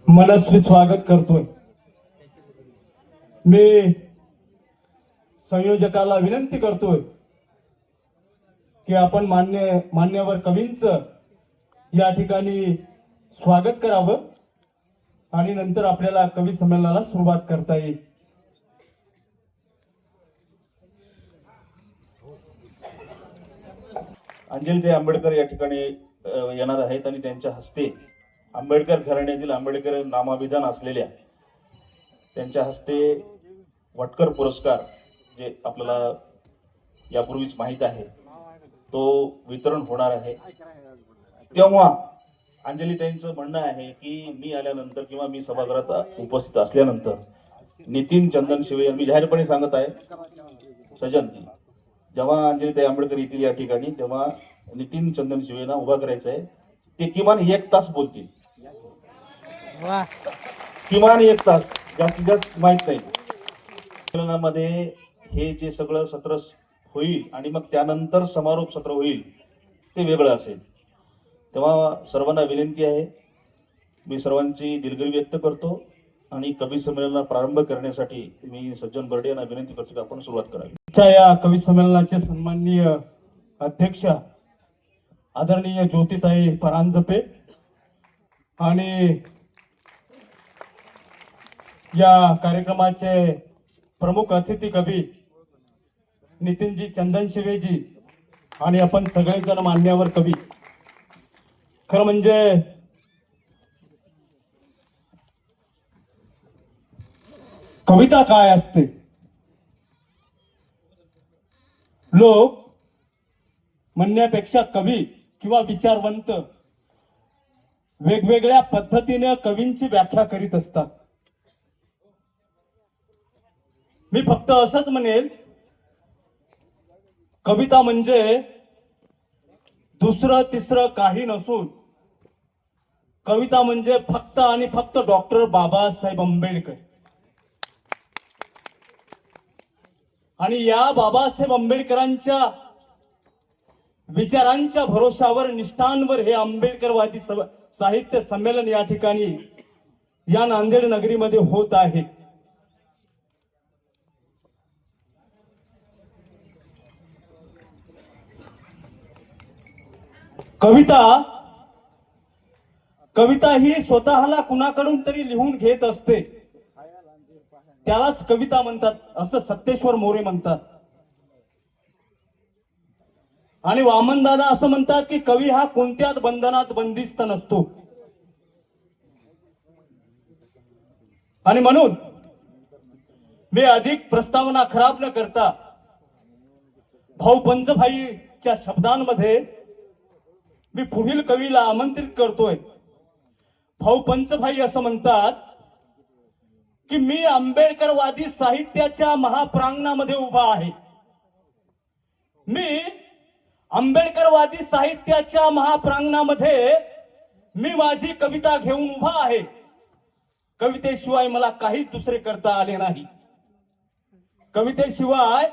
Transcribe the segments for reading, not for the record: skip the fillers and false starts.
मनस्वी स्वागत करतोय। मी संयोजकाला विनंती करतोय की आपण मान्यवर कवींचं या ठिकाणी स्वागत करावं आणि नंतर आपल्याला कवी संमेलनाला सुरुवात करता येईल। अंजलीताई आंबेडकर या ठिकाणी येणार आहेत आणि त्यांच्या हस्ते आंबेडकर घराण्यातील आंबेडकर नामाभिधान असलेल्या त्यांच्या हस्ते वटकर पुरस्कार जे आपल्याला यापूर्वीच माहित आहे तो वितरण होणार आहे। तेव्हा अंजलीताईंचं म्हणणं आहे की मी आल्यानंतर किंवा मी सभागृहात उपस्थित असल्यानंतर नितीन चंदन शिवे यांनी जाहीरपणे सांगत आहे सजन की जेव्हा अंजलीताई आंबेडकर येतील या ठिकाणी तेव्हा नितीन चंदन शिवेना उभा करायचं आहे। ते किमान 1 तास बोलतील, किमान 1 तास, जास्तीत जास्त माहित नाही। संमेलनामध्ये हे जे सगळं सत्र होईल आणि मग त्यानंतर समारोप सत्र होईल ते वेगळं असेल। तेव्हा सर्वांना विनंती आहे, मी सर्वांची दिलगिरी व्यक्त करतो आणि कवी संमेलनाला प्रारंभ करण्यासाठी मी सज्जन बर्डे यांना विनंती करतो की आपण सुरुवात करावी। या कवी संमेलनाचे सन्माननीय अध्यक्ष आदरणीय ज्योतिताई परांजपे आणि या कार्यक्रमाचे प्रमुख अतिथी कवी नितीनजी चंदन शिवेजी आणि आपण सगळेजण मान्यवर कवी। खरं म्हणजे कविता काय असते, लोक म्हणण्यापेक्षा कवी किंवा विचारवंत वेगवेगळ्या पद्धतीने कवींची व्याख्या करीत असतात। मी फक्त असंच म्हणेल, कविता म्हणजे दुसरं तिसरं काही नसून कविता म्हणजे फक्त आणि फक्त डॉक्टर बाबासाहेब आंबेडकर आणि या बाबासाहेब आंबेडकरांच्या विचारांच्या भरोशावर निष्ठांवर हे आंबेडकरवादी साहित्य संमेलन या ठिकाणी या नांदेड नगरीमध्ये होत आहे। कविता ही स्वतःला कुणाकडून तरी लिहून घेत असते, त्यालाच कविता म्हणतात असं सत्तेश्वर मोरे म्हणतात। आणि वामनदादा असं म्हणतात की कवी हा कोणत्याच बंधनात बंदिस्त नसतो। आणि म्हणून मी अधिक प्रस्तावना खराब न करता भाऊ पंचभाईच्या शब्दांमध्ये मी पुढील कवीला आमंत्रित करतोय। भाऊ पंचभाई असं म्हणतात की मी आंबेडकरवादी साहित्याच्या महाप्रांगणामध्ये उभा आहे। मी आंबेडकरवादी साहित्याच्या महाप्रांगणामध्ये मी माझी कविता घेऊन उभा आहे। कवितेशिवाय मला काहीच दुसरे करता आले नाही, कवितेशिवाय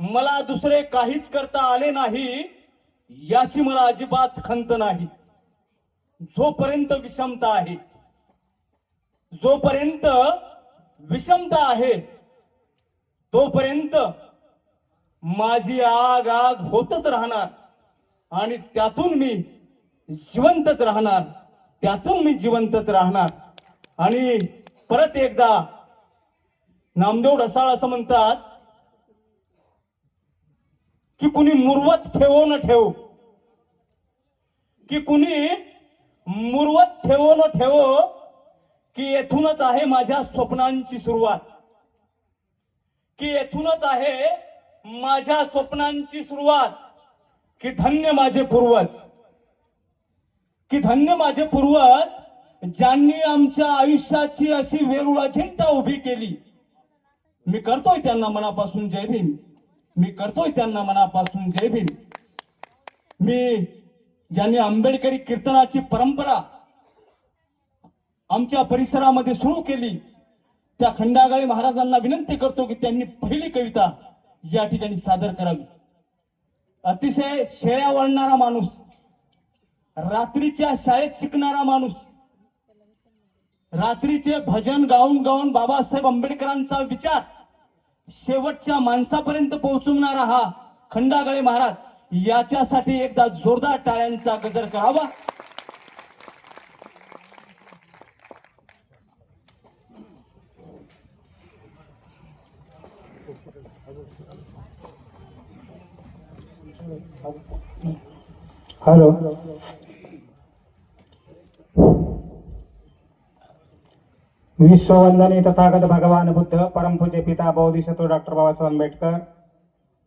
मला दुसरे काहीच करता आले नाही याची मला अजिबात खंत नाही। जोपर्यंत विषमता आहे, जोपर्यंत विषमता आहे तोपर्यंत माझी आग आग होतच राहणार आणि त्यातून मी जिवंतच राहणार, त्यातून मी जिवंतच राहणार। आणि परत एकदा नामदेव ढसाळ असं म्हणतात की कुणी मुरवत ठेवो न ठेवो, की कुणी मुरवत ठेवो न ठेवो, की येथूनच आहे माझ्या स्वप्नांची सुरुवात, की येथूनच आहे माझ्या स्वप्नांची सुरुवात। की धन्य माझे पूर्वज, की धन्य माझे पूर्वज ज्यांनी आमच्या आयुष्याची अशी वेरुळ अजिंठा उभी केली। मी करतोय त्यांना मनापासून जय भीम, मी करतोय त्यांना मनापासून जय भीम। मी ज्यांनी आंबेडकरी कीर्तनाची परंपरा आमच्या परिसरामध्ये सुरू केली त्या खंडागळे महाराजांना विनंती करतो की त्यांनी पहिली कविता या ठिकाणी सादर करावी। अतिशय शेळ्या वळणारा माणूस, रात्रीच्या शाळेत शिकणारा माणूस, रात्रीचे भजन गाऊन गाऊन बाबासाहेब आंबेडकरांचा विचार शेवटच्या माणसापर्यंत पोहोचवणारा हा खंडागळे महाराज, याच्यासाठी एकदा जोरदार टाळ्यांचा गजर करावा. हॅलो. विश्ववंदनीय तथागत भगवान बुद्ध, परमपूज्य पिता बोधिसत्व डॉक्टर बाबासाहेब आंबेडकर,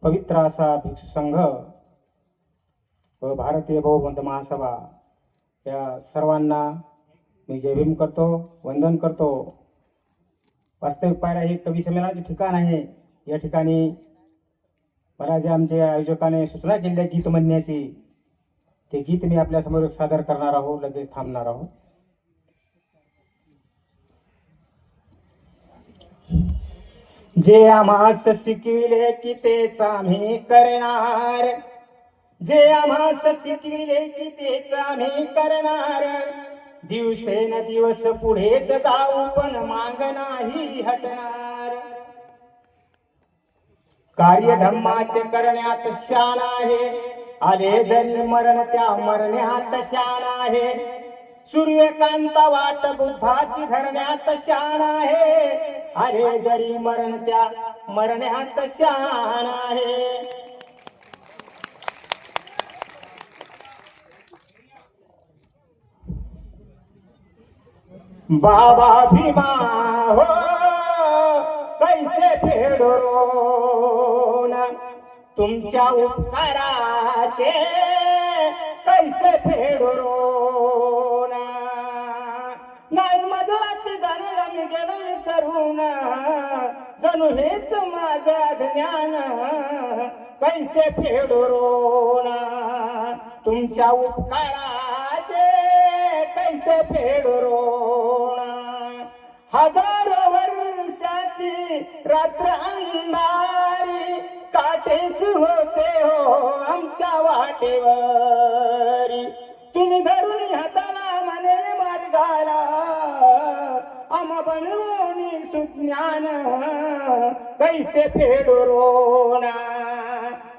पवित्र असा भिक्षू संघ व भारतीय बहुमत महासभा या सर्वांना मी जय भीम करतो, वंदन करतो. वास्तविक पाहिला हे कवी संमेलनाचे ठिकाण आहे. या ठिकाणी मला जे आमच्या आयोजकाने सूचना केली आहे गीत म्हणण्याची, ते गीत मी आपल्यासमोर सादर करणार आहोत, लगेच थांबणार आहोत. जे आम्हास शिकविले की तेच आम्ही करणार, जे आम्हास शिकविले की तेच आम्ही करणार. दिवसेन दिवस पुढेच जाऊ पण माग नाही हटणार. कार्य धम्माचे करण्यात शान आहे, आले जरी मरण त्या मरण्यात शान आहे. सूर्यकांत वाट बुद्धाची धरण्यात शान आहे, आले जरी मरण त्या मरण्यात शान आहे. बाबा भीमा हो कैसे फेडो रोन, तुमच्या उपकाराचे कैसे फेडो रोन. नाही मजात जाणे मी गेलो विसरून, जणू हेच माझं ज्ञान कैसे फेडो रोन. तुमच्या उपकाराचे कैसे फेडो रोन. हजारो वर्षाची रात्र अंधारी, काटेच होते हो आमच्या वाटेवरी. तुम्ही धरून हाताला मानेले मार्गाला, आम्हा बनवून सुज्ञान कैसे फेडो रोन.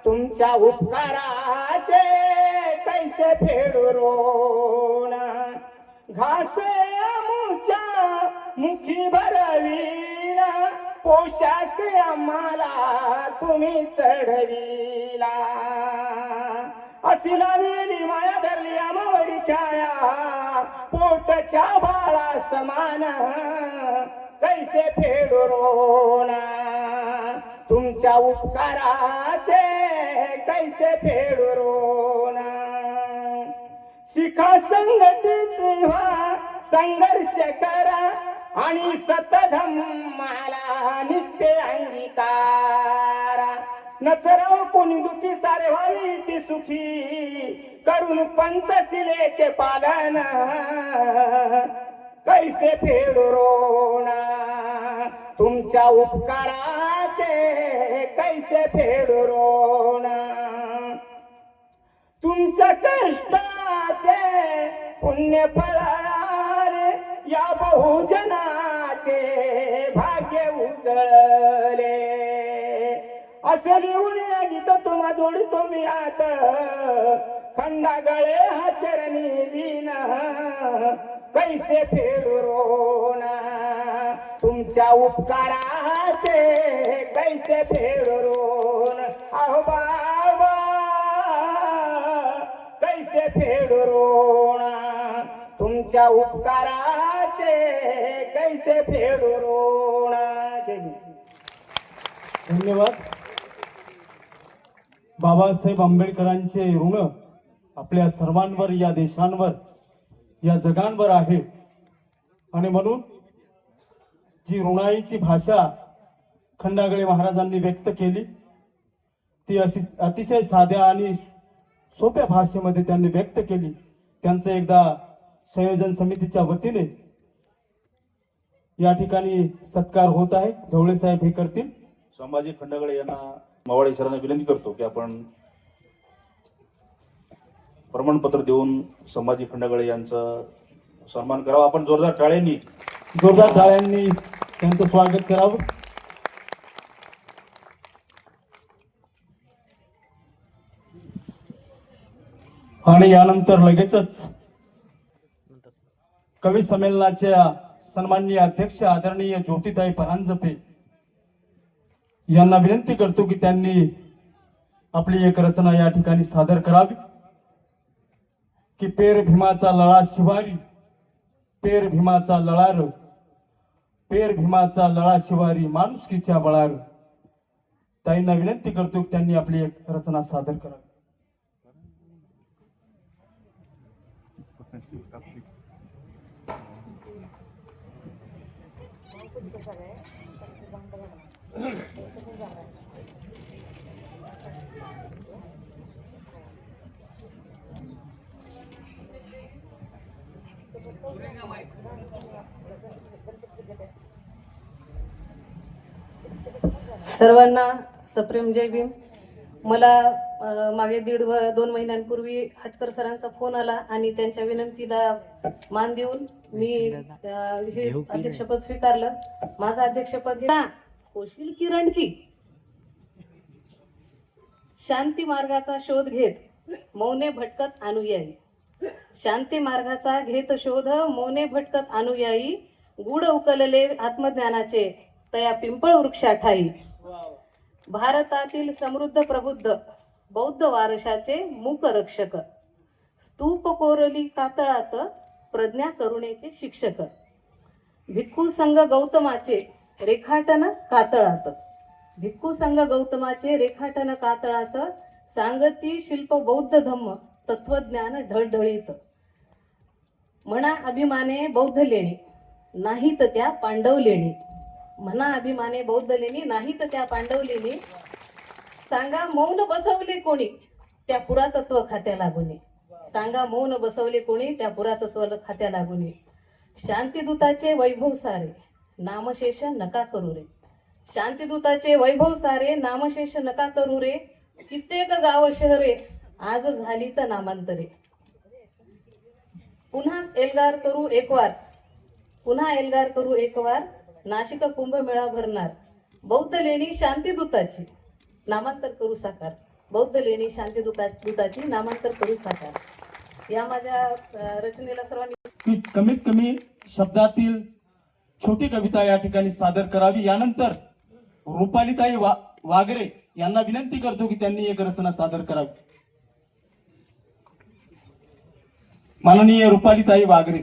तुमच्या उपकाराचे कैसे फेडो रोन. घास आमुच्या मुखी भरविला, पोशाख आम्हाला तुम्ही चढविला. अशी लावली माया धरली आमावरी छाया, पोटच्या बाळा समान कैसे फेडो रोन. तुमच्या उपकाराचे कैसे फेडो रोन. शिखा संघटित व्हा, संघर्ष करा आणि सतधम्माला नित्य अंगीकारा. नचराव कोणी दुखी सारे व्हावी ती सुखी, करून पंचशिलेचे पालन कैसे फेडो रोन. तुमच्या उपकाराचे कैसे फेडो रोन. तुमच्या कष्टाचे पुण्य फळाले, या बहुजनाचे भाग्य उजळले. असे लिहून या गीत तुम्हा जोडतो मी हात, खंडागळे हा चरणी विन कैसे फेडो रोन. तुमच्या उपकाराचे कैसे फेडो रोन. अहो बाबा कैसे फेडो रोन. तुमच्या उपकाराचे कैसे फेडो रोन. जय भीम. धन्यवाद. बाबासाहेब आंबेडकरांचे ऋण आपल्या सर्वांवर, या देशांवर, या जगांवर आहे. आणि म्हणून जी ऋणाईची भाषा खंडागळे महाराजांनी व्यक्त केली, ती अतिशय साध्या आणि सोप्या भाषेमध्ये त्यांनी व्यक्त केली. त्यांचं एकदा संयोजन समितीच्या वतीने या ठिकाणी सत्कार होत आहे. ढवळे साहेब हे करतील. संभाजी खंडागळे यांना मावळे सरांना विनंती करतो की आपण प्रमाणपत्र देऊन संभाजी खंडागळे यांचा सन्मान करावा. आपण जोरदार टाळ्यांनी जोरदार टाळ्यांनी त्यांचं स्वागत करावं. आणि यानंतर लगेचच कवी संमेलनाच्या सन्माननीय अध्यक्ष आदरणीय ज्योतिताई परांजपे यांना विनंती करतो की त्यांनी आपली एक रचना या ठिकाणी सादर करावी. की पेर भीमाचा लळा शिवारी, पेर भीमाचा लळार, पेर भीमाचा लळा शिवारी, माणुसकीच्या बळार. ताईंना विनंती करतो की त्यांनी आपली एक रचना सादर करावी. सर्वांना सप्रेम जय भीम. मला मागे 2 महिन्यांपूर्वी हटकर सरांचा फोन आला आणि त्यांच्या विनंतीला मान देऊन मी हे अध्यक्षपद स्वीकारलं. माझं अध्यक्षपद हे होशील किरण की शांती मार्गाचा शोध घेत मौने भटकत अनुयायी, शांती मार्गाचा घेत शोध मौने भटकत अनुयायी, गुढ उकलले आत्मज्ञानाचे तया पिंपळ वृक्षा ठाई, भारतातील समृद्ध प्रबुद्ध बौद्ध वारशाचे मूक रक्षक, स्तूप कोरली कातळात प्रज्ञा करुणेचे शिक्षक, भिक्खू संघ गौतमाचे रेखाटन कातळात, भिक्खू संघ गौतमाचे रेखाटन कातळात, सांगती शिल्प बौद्ध धम्म तत्वज्ञान ढळढळीत, म्हणा अभिमाने बौद्ध लेणी नाहीत त्या पांडव लेणी, म्हणा अभिमाने बौद्ध लेणी नाहीत त्या पांडव लेणी, सांगा मौन बसवले कोणी त्या पुरातत्व खात्या लागुनी, सांगा मौन बसवले कोणी त्या पुरातत्व खात्या लागुनी, शांतिदूताचे वैभव सारे नामशेष नका करू रे, शांतिदूताचे वैभव सारे नामशेष नका करू रे, कित्येक गाव शहरे आज झाली तर नामांतरे, पुन्हा एल्गार करू एकवार, पुन्हा एल्गार करू एकवार, नाशिक कुंभमेळा भरणार, बौद्ध लेणी शांतिदूताची नामांतर करू साकार, बौद्ध लेणी शांतिदूताची नामांतर करू साकार. या माझ्या रचनेला सर्वांनी की कमीत कमी शब्दातील छोटी कविता या ठिकाणी सादर करावी. यानंतर रुपालीताई वागरे यांना विनंती करतो की त्यांनी एक रचना सादर करावी. माननीय रुपालीताई वागरे.